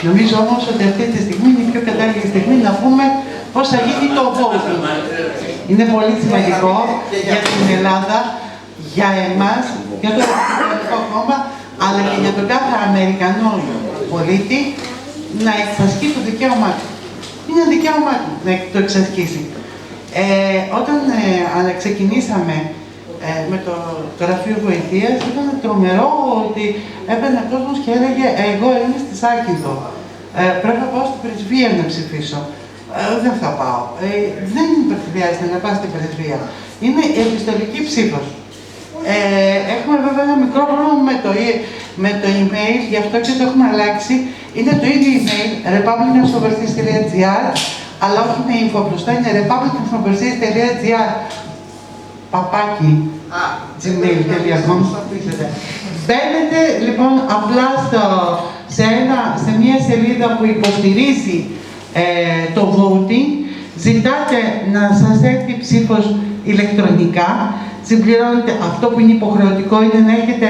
Νομίζω όμως ότι αυτή τη στιγμή είναι η πιο κατάλληλη στιγμή να πούμε πώς θα γίνει το voting. Είναι πολύ σημαντικό για την Ελλάδα, για εμάς, για το Ρεπουμπλικανικό Κόμμα, αλλά και για τον κάθε Αμερικανό πολίτη να εξασκεί το δικαίωμά του. Είναι δικαίωμά του να το εξασκήσει. Όταν ξεκινήσαμε με το Γραφείο Βοηθείας, ήταν τρομερό ότι έπαιρνε κόσμος και έλεγε εγώ είμαι στη Σάκηδο, πρέπει να πάω στην πρεσβεία να ψηφίσω. Δεν θα πάω. Δεν χρειάζεται να πάω στην πρεσβεία. Είναι επιστολική ψήφος. Έχουμε βέβαια ένα μικρό πρόβλημα με το email, γι' αυτό και το έχουμε αλλάξει. Είναι το ίδιο email, republicans.gr, αλλά όχι με info μπροστά, είναι republicans.gr, παπάκι, gmail.com. Μπαίνετε λοιπόν απλά σε μια σελίδα που υποστηρίζει το voting, ζητάτε να σας έρθει ψήφος ηλεκτρονικά, συμπληρώνετε αυτό που είναι υποχρεωτικό, είναι να έχετε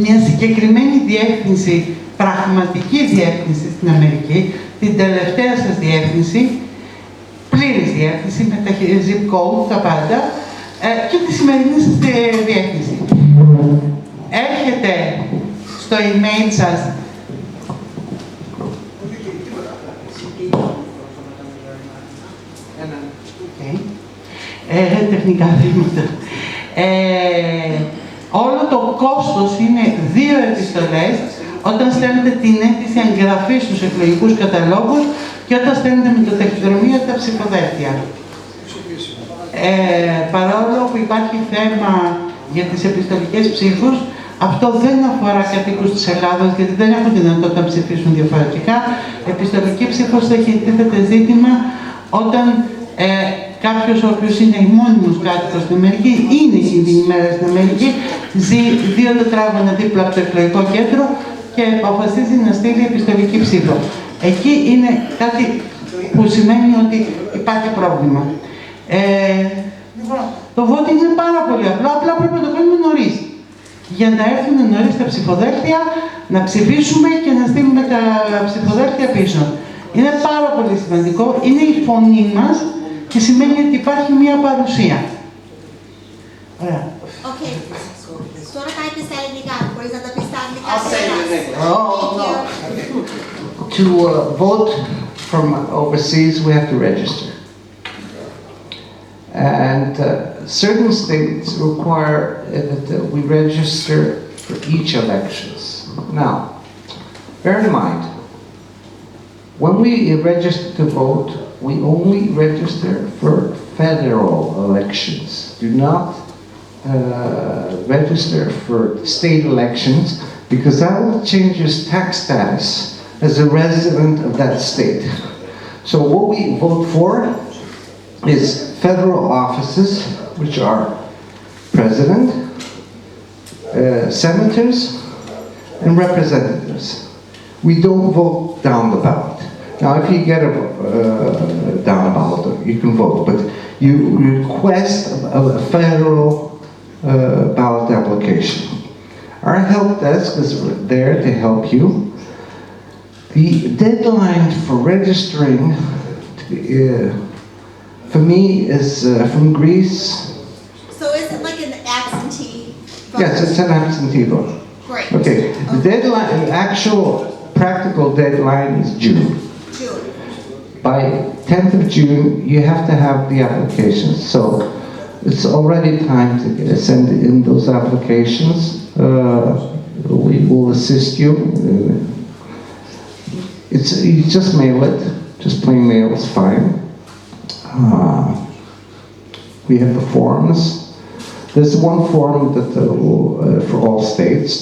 μια συγκεκριμένη διεύθυνση, πραγματική διεύθυνση στην Αμερική, την τελευταία σας διεύθυνση, πλήρης διεύθυνση με τα zip code, τα πάντα, και τη σημερινή σας διεύθυνση. Έρχεται στο email σας τεχνικά βήματα. Όλο το κόστος είναι 2 επιστολές όταν στέλνετε την αίτηση εγγραφής στους εκλογικούς καταλόγους και όταν στέλνετε με το ταχυδρομείο τα ψηφοδέλτια. Παρόλο που υπάρχει θέμα για τις επιστολικές ψήφους, αυτό δεν αφορά κατοίκους της Ελλάδας, γιατί δεν έχουν δυνατότητα να ψηφίσουν διαφορετικά. Επιστολική ψήφος θα έχει τίθεται ζήτημα όταν κάποιος ο οποίος είναι μόνιμος κάτοικος στην Αμερική, είναι εκείνη την ημέρα στην Αμερική, ζει 2 τετράγωνα δίπλα από το εκλογικό κέντρο και αποφασίζει να στείλει επιστολική ψήφο. Εκεί είναι κάτι που σημαίνει ότι υπάρχει πρόβλημα. Το voting είναι πάρα πολύ απλό, απλά πρέπει να το κάνουμε νωρίς. Για να έρθουν νωρίς τα ψηφοδέλτια, να ψηφίσουμε και να στείλουμε τα ψηφοδέλτια πίσω. Είναι πάρα πολύ σημαντικό, είναι η φωνή μας και σημαίνει ότι υπάρχει μία παρουσία. Ωραία. Οκ. Τώρα θα είπες στα ελληνικά, μπορείς να τα πεις στα αγγλικά. To vote from overseas, we have to register. And certain states require that we register for each elections. Now, bear in mind, when we register to vote, we only register for federal elections. Do not register for state elections, because that will change your tax status as a resident of that state. So what we vote for is federal offices, which are president, senators, and representatives. We don't vote down the ballot. Now, if you get a down the ballot, you can vote, but you request a federal ballot application. Our help desk is there to help you. The deadline for registering for me is from Greece. So is it like an absentee vote? Yes, it's an absentee vote. Great. Okay, the deadline, the actual practical deadline is June. By 10th of June, you have to have the applications. So it's already time to send in those applications. We will assist you. You just mail it. Just plain mail is fine. We have the forms. There's one form that for all states.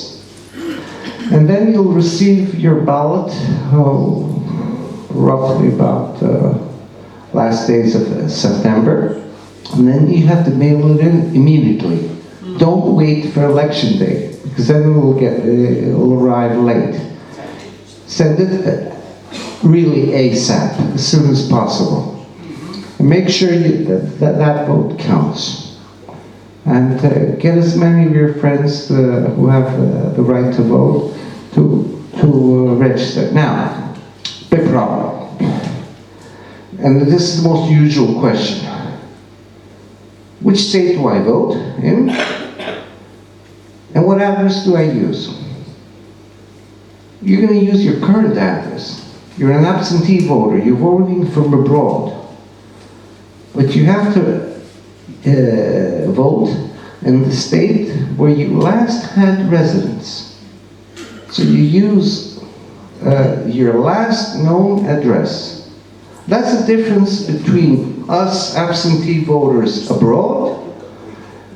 And then you'll receive your ballot roughly about last days of September. And then you have to mail it in immediately. Don't wait for election day, because then it will arrive late. Send it really ASAP, as soon as possible. And make sure that vote counts. And get as many of your friends who have the right to vote to register. Now, big problem. And this is the most usual question. Which state do I vote in? And what address do I use? You're going to use your current address. You're an absentee voter. You're voting from abroad. But you have to vote in the state where you last had residence. So you use your last known address. That's the difference between us absentee voters abroad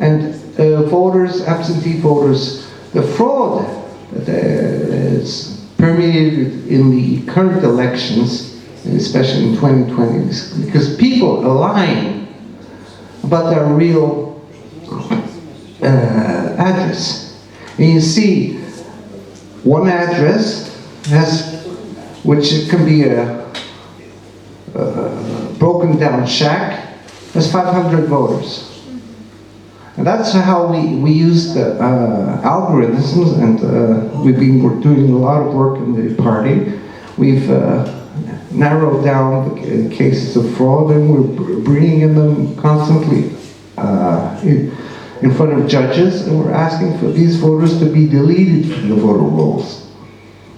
and absentee voters. The fraud that is permeated in the current elections, especially in 2020, because people are lying about their real address. And you see, one address which it can be a broken down shack, has 500 voters. And that's how we use the algorithms, and we're doing a lot of work in the party. We've narrowed down the cases of fraud, and we're bringing them constantly in front of judges, and we're asking for these voters to be deleted from the voter rolls.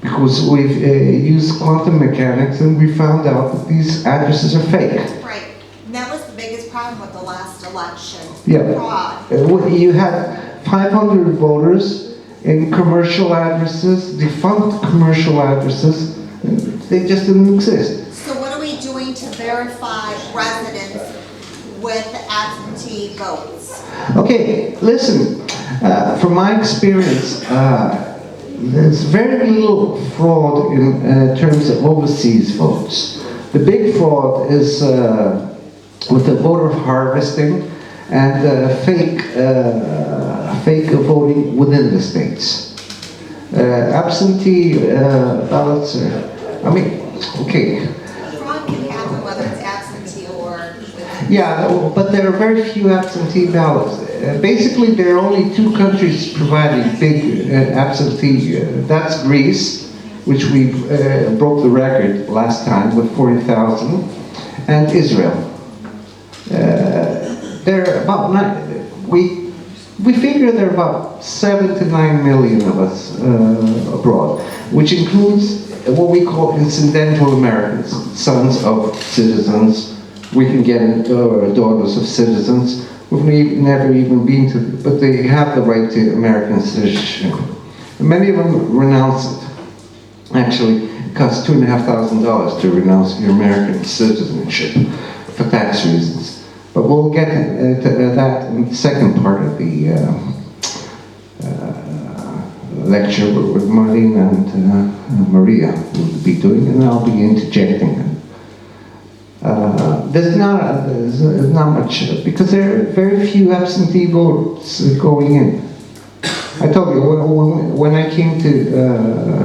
Because we've used quantum mechanics, and we found out that these addresses are fake. Right. And that was the biggest problem with the last election. Yeah. Fraud. You had 500 voters in commercial addresses, defunct commercial addresses. They just didn't exist. So what are we doing to verify residents with absentee votes? Okay, listen. From my experience, there's very little fraud in terms of overseas votes. The big fraud is with the voter harvesting and fake voting within the states. Absentee ballots are, okay. Fraud can happen whether it's absentee or... Yeah, but there are very few absentee ballots. Basically, there are only two countries providing big absentee. That's Greece, which we broke the record last time with 40,000, and Israel. There are about we figure there are about 7 to 9 million of us abroad, which includes what we call incidental Americans, sons of citizens. We can get into daughters of citizens. We've never even been to, but they have the right to American citizenship. And many of them renounce it. Actually, it costs $2,500 to renounce your American citizenship for tax reasons. But we'll get to that in the second part of the lecture with Marina and Maria will be doing, and I'll be interjecting. There's not much, because there are very few absentee votes going in. I told you, when I came to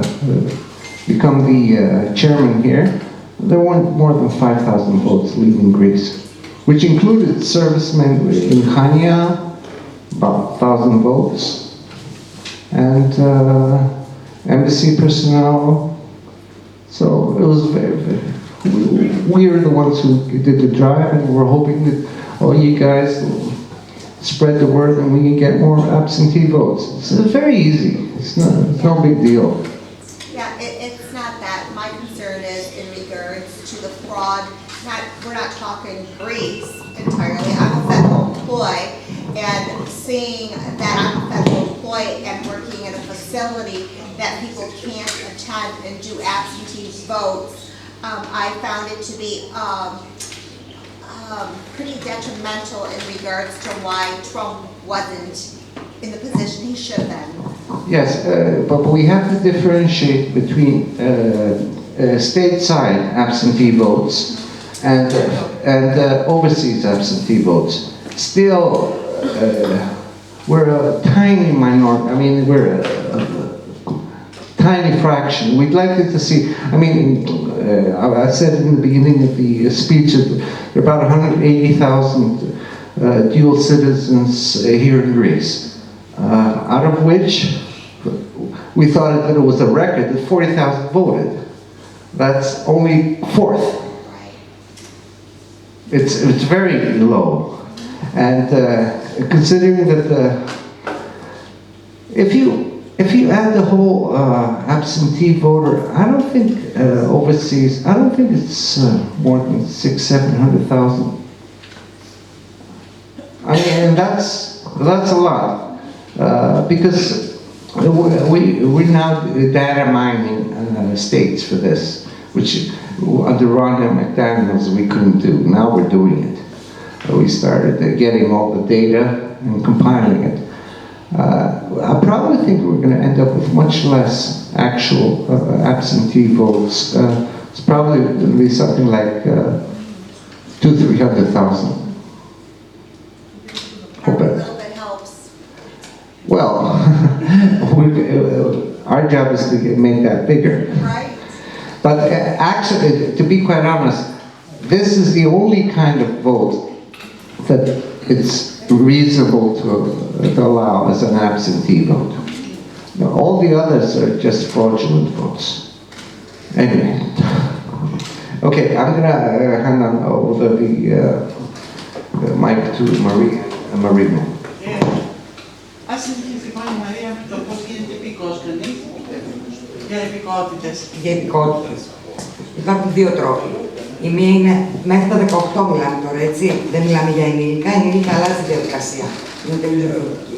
become the chairman here, there weren't more than 5,000 votes leaving Greece, which included servicemen in Khania, about 1,000 votes, and embassy personnel. So it was we are the ones who did the drive, and we're hoping that all you guys will spread the word and we can get more absentee votes. It's very easy. It's no big deal. Yeah, it's not that. My concern is in regards to the fraud. We're not talking Greece entirely. I'm a federal employee, and seeing that I'm a federal employee and working in a facility that people can't attend and do absentee votes, I found it to be pretty detrimental in regards to why Trump wasn't in the position he should have been. Yes, but we have to differentiate between stateside absentee votes and overseas absentee votes. Still, we're a tiny minority. I mean, we're a tiny fraction. We'd like it to see, I said in the beginning of the speech that there are about 180,000 dual citizens here in Greece, out of which we thought that it was a record that 40,000 voted. that's only 1/4. It's very low. And considering that if you add the whole absentee voter, I don't think overseas, I don't think it's more than 600,000-700,000. I mean, and that's a lot, because we're now data mining states for this, which under Rhonda McDaniels we couldn't do. Now we're doing it. We started getting all the data and compiling it. I probably think we're going to end up with much less actual absentee votes. It's probably going to be something like 200,000-300,000. Every little bit helps. Well, our job is to make that bigger. Right? But actually, to be quite honest, this is the only kind of vote that it's reasonable to allow as an absentee vote. Now, all the others are just fraudulent votes. Anyway, okay, I'm gonna hand on over the mic to Marina. Ας συνεχίσει λοιπόν η Μαρία με το πώς γίνεται επικός κανείς για επικότητες. Για επικότητες. Υπάρχουν δύο τρόποι. Η μία είναι μέχρι τα 18 μιλάμε τώρα, έτσι. Δεν μιλάμε για ενήλικα. Ενήλικα αλλάζει τη διαδικασία. Είναι τελείως διαφορετική.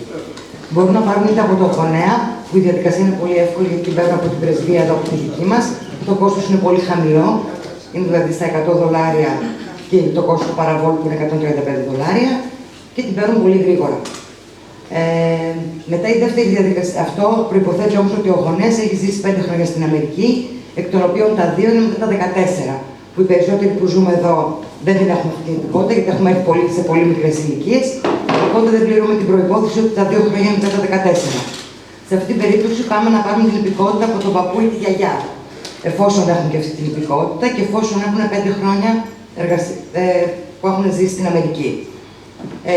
Μπορούν να πάρουν είτε από το γονέα, που η διαδικασία είναι πολύ εύκολη γιατί παίρνουν από την πρεσβεία εδώ από τη δική μας. Το κόστος είναι πολύ χαμηλό. Είναι δηλαδή στα $100 και το κόστος του παραβόλου που είναι $135 και την παίρνουν πολύ γρήγορα. Μετά η δεύτερη διαδικασία, αυτό προϋποθέτει όμως ότι ο γονέας έχει ζήσει 5 χρόνια στην Αμερική, εκ των οποίων τα 2 είναι μετά τα 14, που οι περισσότεροι που ζούμε εδώ δεν την έχουμε αυτή την υπηκότητα, γιατί έχουμε έρθει σε πολύ μικρές ηλικίες, οπότε δεν πληρούμε την προϋπόθεση ότι τα 2 χρόνια είναι μετά τα 14. Σε αυτή την περίπτωση πάμε να πάρουμε την υπηκότητα από τον παππού ή τη γιαγιά, εφόσον έχουν και αυτή την υπηκότητα και εφόσον έχουν 5 χρόνια που έχουν ζήσει στην Αμερική.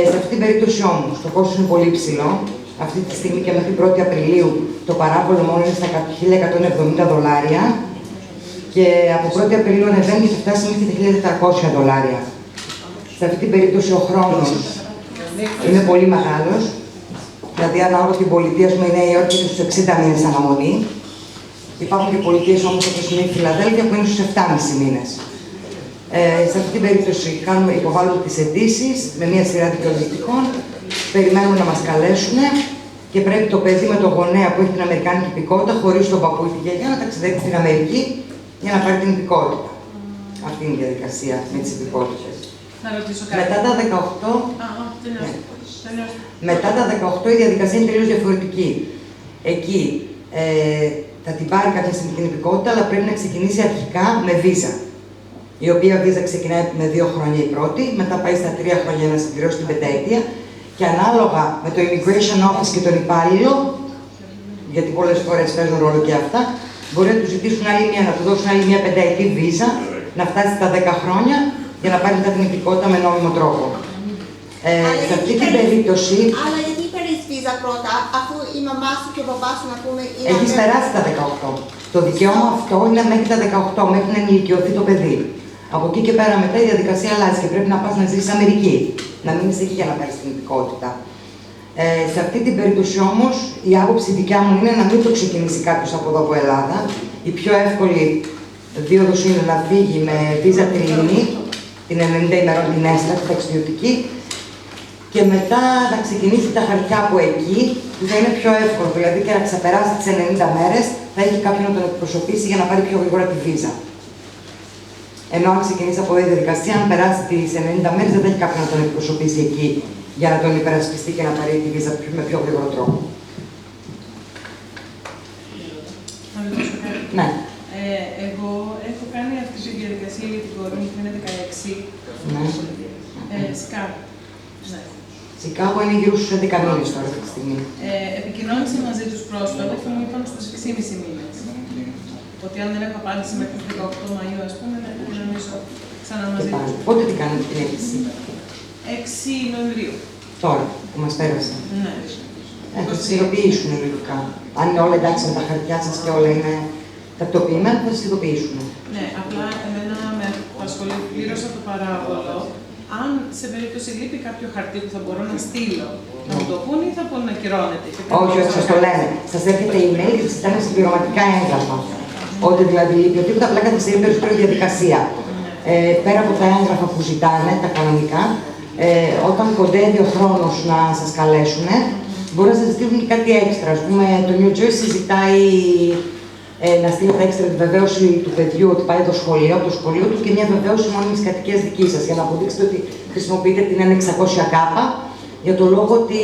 Σε αυτή την περίπτωση όμως, το κόστος είναι πολύ υψηλό. Αυτή τη στιγμή και μέχρι 1η Απριλίου το παράβολο μόνο είναι στα $1.170 και από 1η Απριλίου ανεβαίνει και θα φτάσει μέχρι τα $1.400. Σε αυτή την περίπτωση ο χρόνος είναι πολύ μεγάλος. Δηλαδή, ανάλογα την πολιτεία, ας πούμε, η Νέα Υόρκη είναι στους 60 μήνες αναμονή. Υπάρχουν και πολιτείες όμως όπως είναι η Φιλαδέλφια που είναι στους 7,5 μήνες. Σε αυτή την περίπτωση υποβάλλουμε τις αιτήσεις με μια σειρά δικαιολογητικών, περιμένουμε να μας καλέσουν και πρέπει το παιδί με τον γονέα που έχει την αμερικάνικη υπηκότητα, χωρίς τον παππού ή τη γιαγιά, να ταξιδέψει στην Αμερική για να πάρει την υπηκότητα. Αυτή είναι η διαδικασία με τις υπηκότητες. Να ρωτήσω κάτι. Μετά τα 18, μετά τα 18 η διαδικασία είναι τελείως διαφορετική. Εκεί θα την πάρει κάποια στιγμή την υπηκότητα, αλλά πρέπει να ξεκινήσει αρχικά με βίζα. Η οποία βίζα ξεκινάει με 2 χρόνια η πρώτη, μετά πάει στα 3 χρόνια να συμπληρώσει την 5ετία και ανάλογα με το Immigration Office και τον υπάλληλο, γιατί πολλές φορές παίζουν ρόλο και αυτά, μπορεί να του ζητήσουν άλλη μία, να του δώσουν άλλη μία 5ετή βίζα, να φτάσει στα 10 χρόνια για να πάρει μετά την υπηκότητα με νόμιμο τρόπο. Σε αυτή την περίπτωση. Αλλά γιατί παίρνεις βίζα πρώτα, αφού η μαμά σου και ο παπάς σου, να πούμε, είναι. Έχεις περάσει τα 18. Το δικαίωμα αυτό είναι μέχρι τα 18, μέχρι να ενηλικιωθεί το παιδί. Από εκεί και πέρα μετά η διαδικασία αλλάζει και πρέπει να πας να ζήσεις στην Αμερική. Να μείνεις εκεί για να πάρεις την υπηκότητα. Σε αυτή την περίπτωση όμως, η άποψη δικιά μου είναι να μην το ξεκινήσει κάποιος από εδώ από Ελλάδα. Η πιο εύκολη δίωδος είναι να φύγει με βίζα τριμηνή, την 90 ημερών την έστα, την ταξιδιωτική, και μετά να ξεκινήσει τα χαρτιά από εκεί, που θα είναι πιο εύκολο. Δηλαδή και να ξεπεράσει τις 90 μέρες, θα έχει κάποιον να τον εκπροσωπήσει για να πάρει πιο γρήγορα τη βίζα. Ενώ αν ξεκινήσει από η διαδικασία, αν περάσει τις 90 μέρες, δεν θα έχει κάποιον να τον εκπροσωπήσει εκεί για να τον υπερασπιστεί και να πάρει τη βίζα με πιο γρήγορο τρόπο. Να ρωτήσω κάτι. Ναι. Εγώ έχω κάνει αυτή τη διαδικασία για την κόρη μου που είναι 16. Ναι. Σκάπ. Ναι. Σικάγο είναι γύρω στους 11 μήνες τώρα αυτή τη στιγμή. Επικοινώνησα μαζί τους πρόσφατα και μου είπαν στους 6,5 μήνες. Ότι αν δεν έχω απάντηση μέχρι το 18 Μαΐου, ας πούμε, να επικοινωνήσω ξανά μαζί τους. Πότε την κάνετε την αίτηση? 6 Νοεμβρίου. Τώρα, που μας πέρασε. Ναι. Θα τις υλοποιήσουν λογικά. Αν είναι όλα εντάξει με τα χαρτιά σας και όλα είναι τακτοποιημένα που θα σας ειδοποιήσουν. Ναι, απλά εμένα με απασχολεί πλήρως από το παράγοντο. Αν σε περίπτωση λείπει κάποιο χαρτί που θα μπορώ να στείλω, να μου το πούνε ή θα πούνε να ακυρώνεται. Όχι, όχι, σας το λένε. Σας έρχεται email και σας ζητάνε συμπληρωματικά έγγραφα. Ότι δηλαδή λείπει οτιδήποτε, απλά καθυστερεί περισσότερο η διαδικασία. Πέρα από τα έγγραφα που ζητάνε, τα κανονικά, όταν κοντεύει ο χρόνος να σας καλέσουν, μπορεί να σας ζητήσουν και κάτι έξτρα. Ας πούμε, το New Jersey ζητάει να στείλετε έξτρα τη βεβαίωση του παιδιού ότι πάει το σχολείο του και μια βεβαίωση μόνιμης κατοικίας δική σας, για να αποδείξετε ότι χρησιμοποιείτε την 1600 κάπα, για το λόγο ότι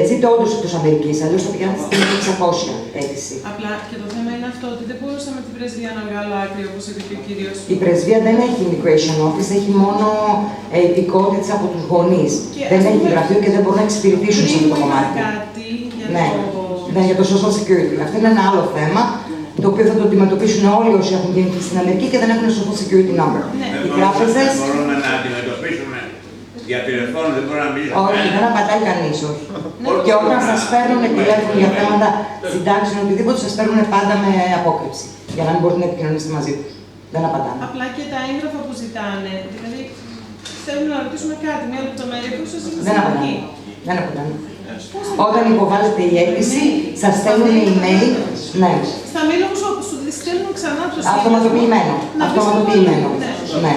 ζείτε όντως εκτός Αμερικής, αλλιώς θα πηγαίνετε στην 1600 αίτηση. Απλά και το θέμα είναι αυτό, ότι δεν μπορούσα με την πρεσβεία να βγάλω άκρη, όπως είπε και ο κύριος. Η πρεσβεία δεν έχει immigration office, έχει μόνο υπηκότητες από τους γονείς. Δεν έχει γραφείο και δεν μπορούν να εξυπηρετήσουν σε αυτό το κομμάτι. Κάτι για ναι. Ναι, για το social security. Αυτό είναι ένα άλλο θέμα, το οποίο θα το αντιμετωπίσουν όλοι όσοι έχουν γεννηθεί στην Αμερική και δεν έχουν social security number. Ναι. Οι τράπεζες. Μπορούμε να αντιμετωπίσουμε για τηλεφώνο, δεν μπορούμε να μιλήσουμε. Όχι, δεν απαντάει κανείς, όχι. Και όταν σας παίρνουν τηλέφωνο για θέματα συντάξεων, οτιδήποτε, σας παίρνουν πάντα με απόκρυψη. Για να μην μπορείτε να επικοινωνήσετε μαζί τους. Δεν απαντάνε. Απλά και τα έγγραφα που ζητάνε, δηλαδή θέλουν να ρωτήσουμε κάτι, μια λεπτομέρεια που ίσως είναι σημαντική. Δεν απαντάνε. Όταν υποβάλλετε η αίτηση, σας στέλνουν email. Ναι. Στα mail όμως σου στέλνουν ξανά το σύνδεσμο. Αυτοματοποιημένο. Αυτοματοποιημένο. Ναι.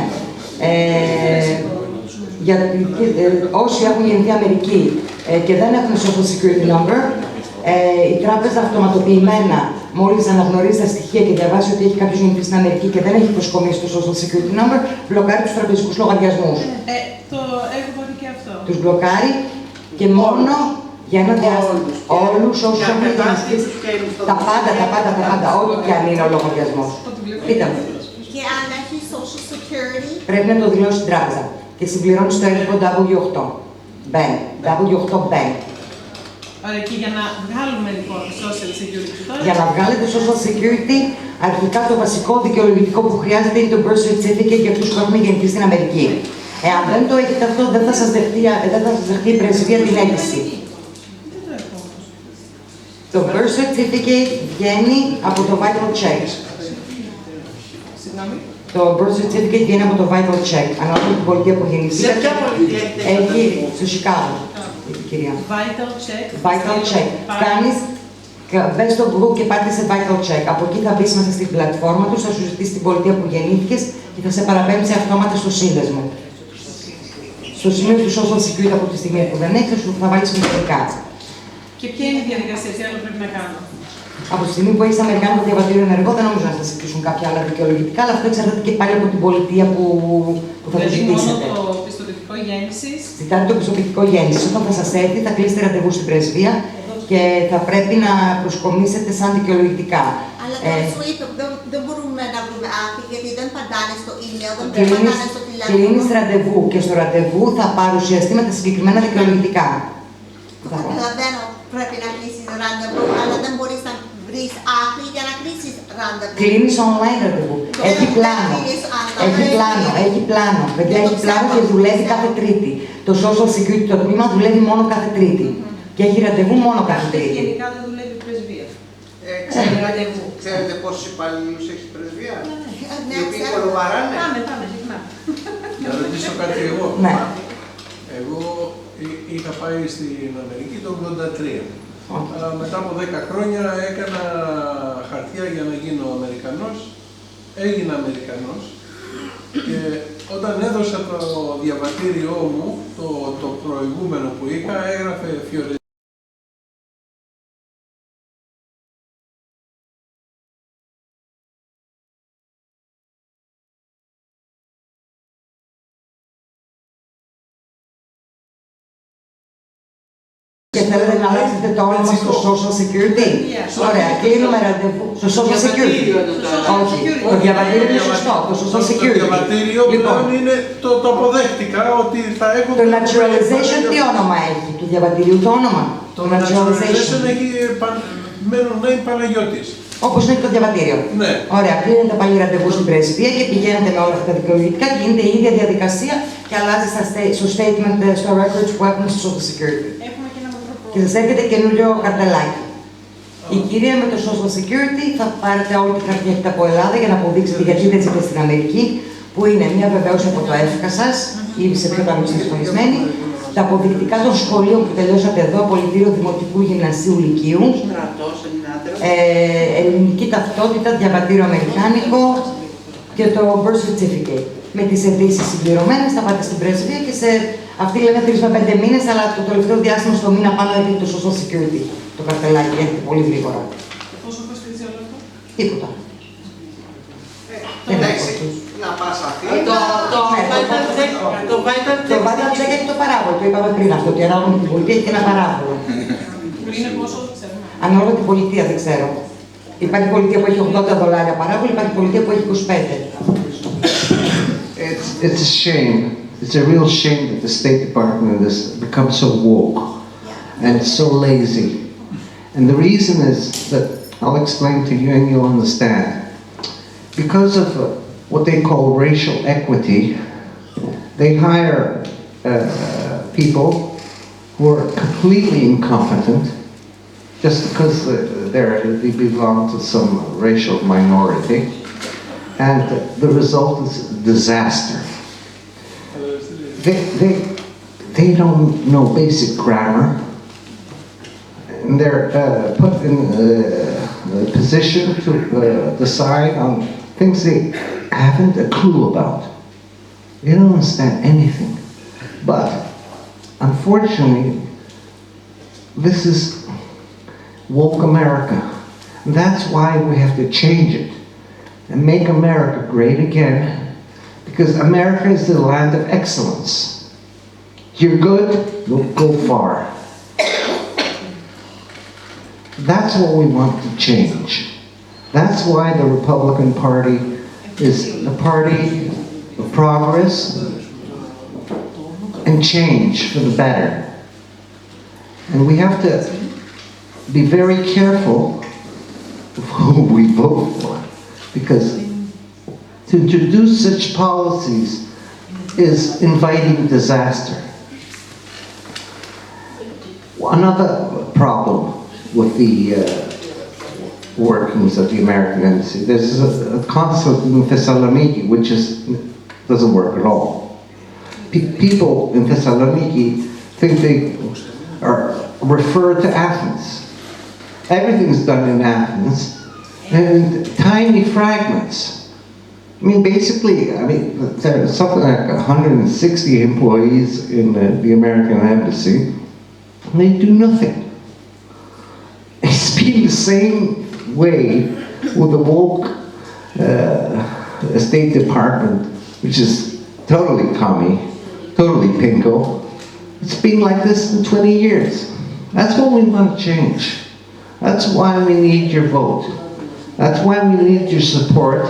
Γιατί όσοι έχουν γεννηθεί Αμερική και δεν έχουν social security number, η τράπεζα αυτοματοποιημένα, μόλις αναγνωρίζει τα στοιχεία και διαβάσει ότι έχει κάποιος γεννηθεί στην Αμερική και δεν έχει προσκομίσει το social security number, μπλοκάρει τους τραπεζικούς λογαριασμούς. Το έχω πάρει και αυτό. Τους μπλοκάρει και μόνο για ένα διάστημα. Όλους όσους έχουν γεννηθεί. Τα πάντα, ό,τι και αν είναι ο λογαριασμός. Πείτε μου. Και αν έχει social security. Πρέπει να το δηλώσει στην τράπεζα και συμπληρώνει στο έλεγχο W8. Bank. W8 Bank. Ωραία, και για να βγάλουμε λοιπόν social security τώρα. Για να βγάλετε social security, αρχικά το βασικό δικαιολογητικό που χρειάζεται είναι το birth certificate για αυτούς που έχουν γεννηθεί στην Αμερική. Εάν δεν το έχετε αυτό, δεν θα σας δεχτεί η πρεσβεία την αίτηση. Το birth certificate βγαίνει από το vital check. Συγγνώμη. Το birth certificate βγαίνει από το vital check. Ανάλογα την πολιτεία που γεννηθήκατε. Σε ποια πολιτεία έχει στο Σικάγο. Κυρία. Vital check. Vital check. Κάνεις, μπες στο Google και πάτε σε vital check. Από εκεί θα μπεις μέσα στην πλατφόρμα τους, θα σου ζητήσει την πολιτεία που γεννήθηκες και θα σε παραπέμψει αυτόματα στο σύνδεσμο. Στο σημείο του social security από τη στιγμή που δεν έχεις, θα βάλεις μυστικά. Και ποια είναι η διαδικασία, τι άλλο πρέπει να κάνω. Από τη στιγμή που έχεις Αμερικάνικο διαβατήριο ενεργό, δεν νομίζω να σας ζητήσουν κάποια άλλα δικαιολογητικά, αλλά αυτό εξαρτάται και πάλι από την πολιτεία που θα το ζητήσετε. Μόνο το πιστοποιητικό γέννησης. Ζητάτε το πιστοποιητικό γέννησης. Όταν θα σας έρθει, θα κλείσετε ραντεβού στην πρεσβεία και θα πρέπει να προσκομίσετε σαν δικαιολογητικά. Αλλά δεν μπορούμε να βρούμε άκρη, γιατί δεν παντάνε στο email, δεν παντάνε στο τηλέφωνο. Κλείνεις ραντεβού και στο ραντεβού θα παρουσιαστεί με τα συγκεκριμένα δικαιολογητικά. Καταλαβαίνω, πρέπει να κλείσεις ραντεβού, αλλά δεν μπορείς να βρεις άκρη για να κλείσεις ραντεβού. Κλείνεις online ραντεβού. Έχει πλάνο. Έχει πλάνο. Παιδιά, έχει πλάνο και δουλεύει κάθε Τρίτη. Το social security το τμήμα δουλεύει μόνο κάθε Τρίτη. Και έχει ραντεβού μόνο κάθε Τρίτη. Γενικά δεν δουλεύει η πρεσβεία. Ξέρετε πόσους υπαλλήλους έχει η πρεσβεία, Ναι, οι οποίοι κολοβαράνε. Πάμε, συχνά. Να ρωτήσω κάτι εγώ. Ναι. Εγώ είχα πάει στην Αμερική το 1983. Μετά από 10 χρόνια έκανα χαρτιά για να γίνω Αμερικανός. Έγινα Αμερικανός και όταν έδωσα το διαβατήριό μου, το προηγούμενο που είχα, έγραφε Φιωρε. Και θέλετε να αλλάξετε το όνομα στο social security. Ωραία, κλείνουμε ραντεβού. Στο social security. Όχι, το διαβατήριο είναι σωστό. Το social security. Το διαβατήριο πλέον είναι, το αποδέχτηκα ότι θα έχω... Το naturalization τι όνομα έχει, του διαβατηρίου το όνομα. Το naturalization έχει μένουν νέοι Παναγιώτης. Όπως είναι και το διαβατήριο. Ναι. Ωραία, κλείνετε πάλι ραντεβού στην πρεσβεία και πηγαίνετε με όλα αυτά τα δικαιολογητικά και γίνεται η ίδια διαδικασία και αλλάζει στο statement, στο records που έχουν στο social security. Και σας έρχεται καινούριο καρτελάκι. Η κυρία με το Social Security θα πάρετε όλη τη χαρτιά από Ελλάδα για να αποδείξετε γιατί δεν ζείτε στην Αμερική, που είναι μια βεβαίωση από το ΕΦΚΑ σας ή σε ποιο ταμείο είστε ασφαλισμένοι, τα αποδεικτικά των σχολείων που τελειώσατε εδώ, πολιτήριο Δημοτικού Γυμνασίου Λυκείου, ελληνική ταυτότητα, διαβατήριο αμερικάνικο και το birth certificate. Με τις αιτήσεις συμπληρωμένες θα πάτε στην πρεσβεία και σε αυτή λένε 3 με 5 μήνες, αλλά το τελευταίο διάστημα στο μήνα πάνω έχει το Social Security. Το καρτελάκι έρχεται πολύ γρήγορα. Πόσο κοστίζει όλο αυτό? Τίποτα. Να πας αυτή. Το vital check έχει το παράβολο. Το είπαμε πριν αυτό, ότι ανάλογα με την πολιτεία έχει ένα παράβολο. Που είναι πόσο, δεν ξέρουμε. Ανάλογα την πολιτεία, δεν ξέρω. Υπάρχει πολιτεία που έχει $80 παράβολο, υπάρχει πολιτεία που έχει 25. It's a shame. It's a real shame that the State Department has become so woke and so lazy. And the reason is that, I'll explain to you and you'll understand. Because of what they call racial equity, they hire people who are completely incompetent just because they belong to some racial minority. And the result is disaster. They don't know basic grammar, and they're put in a position to decide on things they haven't a clue about. They don't understand anything. But unfortunately, this is woke America. And that's why we have to change it and make America great again, because America is the land of excellence. You're good, you'll go far. That's what we want to change. That's why the Republican Party is the party of progress and change for the better. And we have to be very careful of who we vote for, because to introduce such policies is inviting disaster. Another problem with the workings of the American embassy, there's a consulate in Thessaloniki which doesn't work at all. People in Thessaloniki think they are referred to Athens. Everything's done in Athens, and tiny fragments. I mean, basically, there's something like 160 employees in the American embassy, and they do nothing. It's been the same way with the woke State Department, which is totally commie, totally pinko. It's been like this in 20 years. That's what we want to change. That's why we need your vote. That's why we need your support.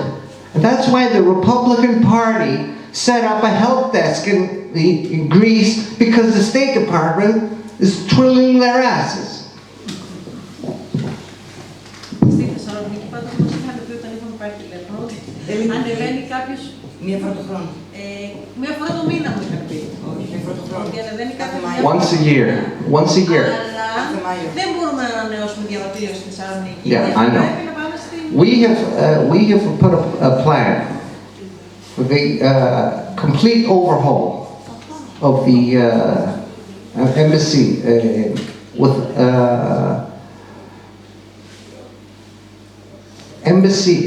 And that's why the Republican Party set up a help desk in Greece, because the State Department is twiddling their asses. Στη Θεσσαλονίκη πάντως μας είχατε πει όταν είχαμε πάει τηλέφωνο ότι ανεβαίνει κάποιος... Μία φορά το χρόνο. Μία φορά το μήνα μου είχατε πει. Όχι, μία φορά το χρόνο. Ότι ανεβαίνει κάποιος... Once a year. Once a year. Αλλά δεν μπορούμε να ανανεώσουμε διαβατήριο στη Θεσσαλονίκη. Yeah, I know. Πρέπει να πάμε στην... We have put a plan for the complete overhaul of the embassy with embassy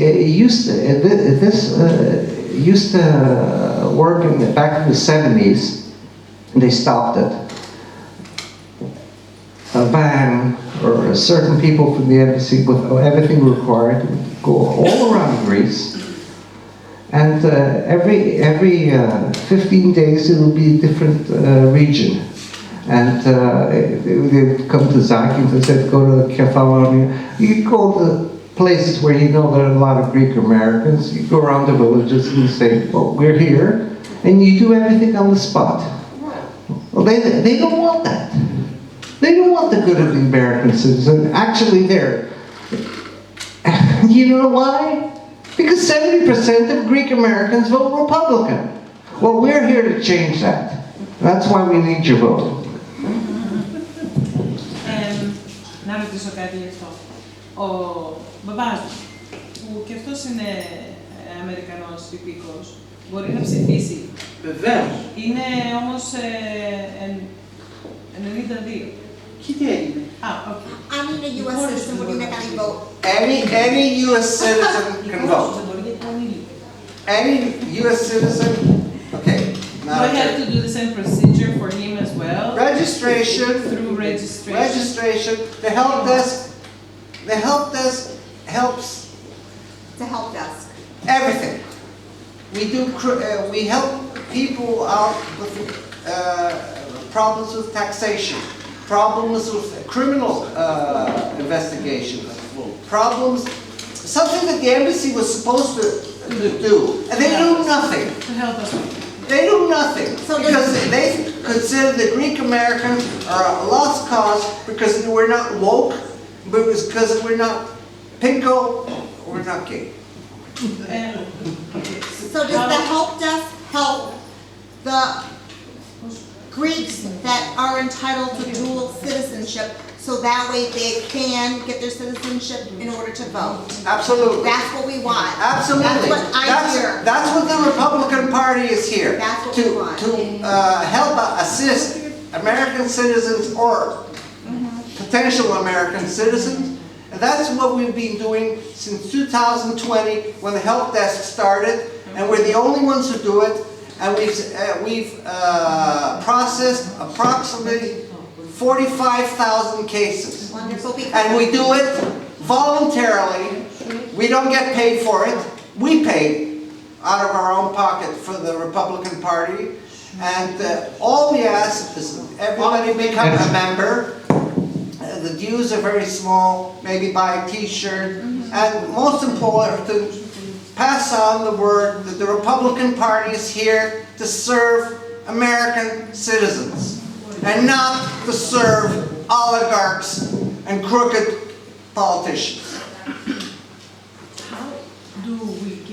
used to work back in the 70s, and they stopped it. A van or certain people from the embassy with everything required would go all around Greece, and every 15 days it would be a different region. And they would come to Zakynthos, and said, go to Kefalonia. You go to places where you know there are a lot of Greek Americans. You go around the villages and you say, well, we're here, and you do everything on the spot. Well, they don't want that. They don't want the good of the American citizen. Actually, they're... You know why? Because 70% of Greek Americans vote Republican. Well, we're here to change that. That's why we need your vote. Να ρωτήσω κάτι γι' αυτό. ο μπαμπάς μου, που και αυτός είναι Αμερικανός υπήκος, μπορεί να ψηφίσει. Βεβαίως. Είναι όμως 92. Και τι έγινε? Αν είναι US citizen, μπορεί να κάνει vote. Any US citizen can vote. Any US citizen, okay. Do I have to do the same procedure for him as well? Registration. Through registration. Registration. The help desk helps The help desk. everything. We help people out with problems with taxation, problems with criminal investigations, problems, something that the embassy was supposed to do, and they do nothing. To help us. They do nothing because they consider the Greek Americans are a lost cause because we're not woke, but because we're not pinko, we're not gay. So does the help desk help the Greeks that are entitled to dual citizenship, so that way they can get their citizenship in order to vote? Absolutely. That's what we want. Absolutely. That's what I hear. That's what the Republican Party is here. That's what to, we want. To help assist American citizens or potential American citizens. And that's what we've been doing since 2020 when the help desk started, and we're the only ones who do it. And we've processed approximately 45,000 cases. Wonderful. And we do it voluntarily. We don't get paid for it. We pay out of our own pocket for the Republican Party. And all we ask is everybody become a member. The dues are very small, maybe buy a t-shirt. And most important, pass on the word that the Republican Party is here to serve American citizens and not to serve oligarchs and crooked politicians.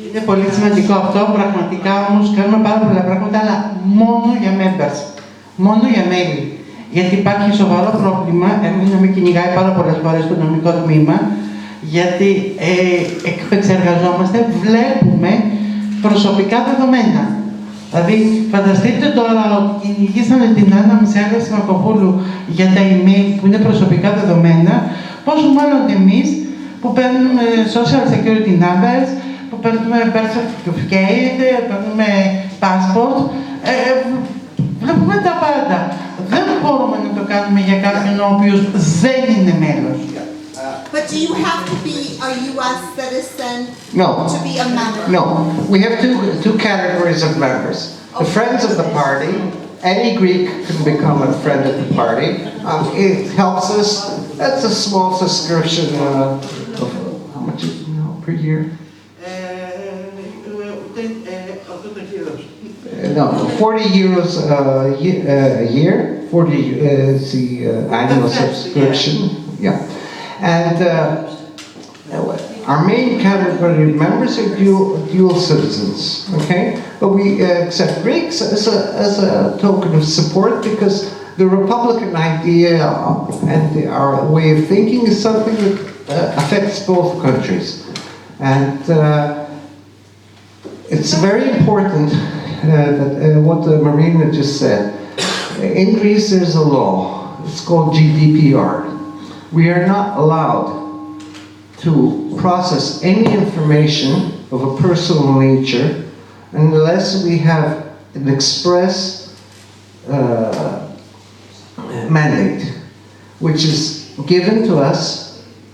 Είναι πολύ σημαντικό αυτό, πραγματικά όμως κάνουμε πάρα πολλά πράγματα, αλλά μόνο για members, μόνο για μέλη. Γιατί υπάρχει σοβαρό πρόβλημα, εμένα με κυνηγάει πάρα πολλές φορές το νομικό τμήμα, γιατί επεξεργαζόμαστε, βλέπουμε προσωπικά δεδομένα. Δηλαδή, φανταστείτε τώρα ότι κυνηγήσανε την Άννα Μισέλα Σιμακοπούλου για τα email που είναι προσωπικά δεδομένα, πόσο μάλλον εμείς που παίρνουμε social security numbers, που παίρνουμε birth certificate, παίρνουμε passport, βλέπουμε τα πάντα. Δεν μπορούμε να το κάνουμε για κάποιον ο οποίος δεν είναι μέλος. But do you have to be a U.S. citizen to be a member? No. We have two categories of members. The friends of the party. Any Greek can become a friend of the party. It helps us. That's a small subscription of how much is it now per year? No, 40 euros a year. 40 is the annual subscription. Yeah. And our main category of members are dual citizens, okay? But we accept Greeks as a token of support because the Republican idea and our way of thinking is something that affects both countries. And it's very important that what Marina just said. In Greece there's a law, it's called GDPR. We are not allowed to process any information of a personal nature unless we have an express mandate, which is given to us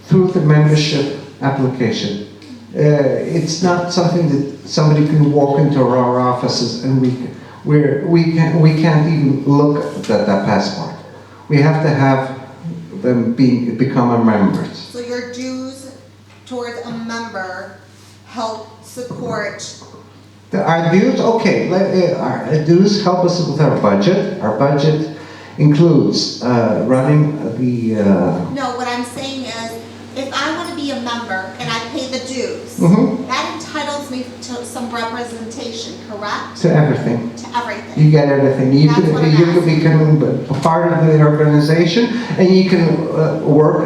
through the membership application. It's not something that somebody can walk into our offices and we can't even look at that passport. We have to have them become a member. So your dues towards a member help support. Our dues, okay. Our dues help us with our budget. Our budget includes running the. No, what I'm saying is, if I want to be a member and I pay the dues, that entitles me some representation, correct? To everything. To everything. You get everything. You That's what I'm can become a part of the organization, and you can work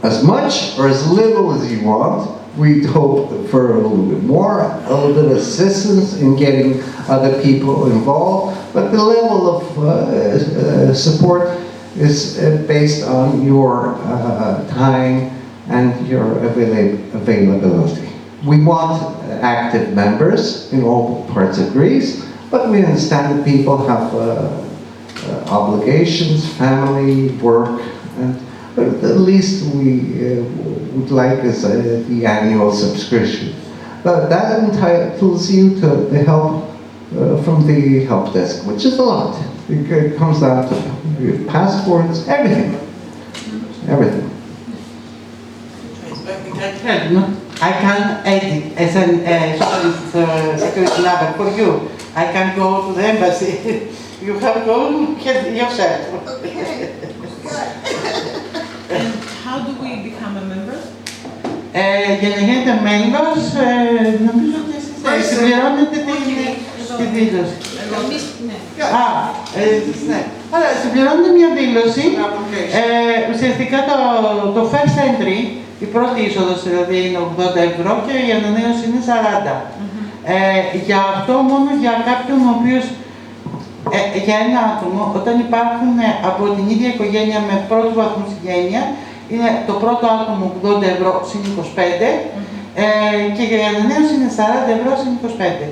as much or as little as you want. We'd hope for a little bit more, a little bit of assistance in getting other people involved, but the level of support is based on your time and your availability. We want active members in all parts of Greece, but we understand that people have obligations, family, work, and the least we would like is the annual subscription. But that entitles you to the help from the help desk, which is a lot. It comes down to your passports, everything. Everything. I can edit as an security number for you. I can go to the embassy. You have to go yourself. Okay, good. And how do we become a member? Για να γίνετε μέλος, νομίζω ότι εσείς συμπληρώνετε τη δήλωση. Εμείς, ναι. Ναι. Άρα, συμπληρώνετε μια δήλωση. Ουσιαστικά το first entry, η πρώτη είσοδος δηλαδή είναι 80 ευρώ και η ανανέωση είναι 40. Για αυτό μόνο για κάποιον ο οποίος, για ένα άτομο, όταν υπάρχουν από την ίδια οικογένεια με πρώτου βαθμού συγγένεια, είναι το πρώτο άτομο 80 ευρώ συν 25 και για η ανανέωση είναι 40 ευρώ συν 25.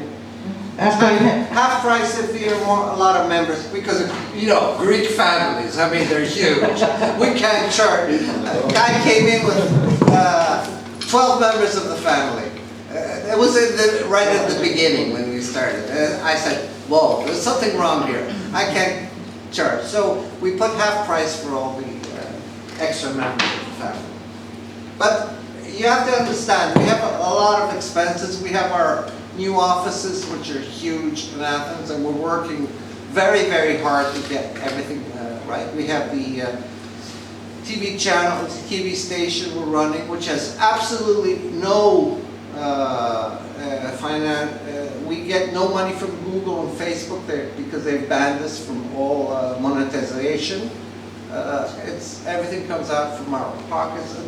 Αυτό είναι. Half price if you want a lot of members, because you know Greek families. I mean they're huge. We can't charge. A guy came in with 12 members of the family. It was right at the beginning when we started. I said, "Whoa, there's something wrong here. I can't charge." So we put half price for all the extra members of the family. But you have to understand, we have a lot of expenses. We have our new offices, which are huge in Athens, and we're working very, very hard to get everything right. We have the TV channel, TV station we're running, which has absolutely no finance. We get no money from Google and Facebook because they've banned us from all monetization. Everything comes out from our pockets and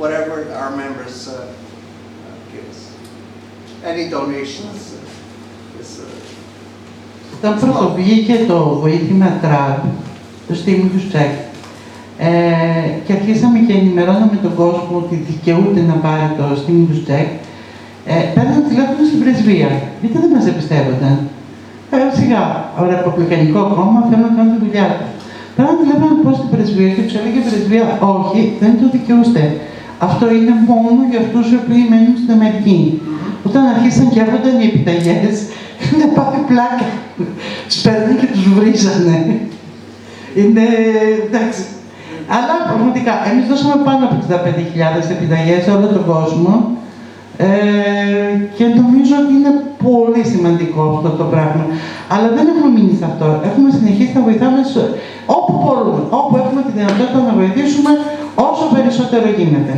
whatever our members give us. Any donations is Όταν πρωτοβγήκε το βοήθημα τραπ, το stimulus check, και αρχίσαμε και ενημερώναμε τον κόσμο ότι δικαιούται να πάρει το stimulus check, παίρναμε τηλέφωνο στην πρεσβεία, γιατί δεν μας εμπιστεύονταν. Σιγά, ο Ρεπουμπλικανικό Κόμμα θέλουν να κάνουν τη δουλειά του. Παίρναμε τηλέφωνο να πάω στην πρεσβεία και τους έλεγε η πρεσβεία, όχι, δεν το δικαιούστε. Αυτό είναι μόνο για αυτούς οι οποίοι μένουν στην Αμερική. Όταν αρχίσαν και έρχονταν οι επιταγές, είχαν πάθει πλάκα. Τους παίρνανε και τους βρίζανε. Είναι εντάξει. Αλλά πραγματικά, εμείς δώσαμε πάνω από 65.000 επιταγές σε όλο τον κόσμο και νομίζω ότι είναι πολύ σημαντικό αυτό το πράγμα. Αλλά δεν έχουμε μείνει σε αυτό. Έχουμε συνεχίσει να βοηθάμε όπου μπορούμε, όπου έχουμε τη δυνατότητα να βοηθήσουμε όσο περισσότερο γίνεται.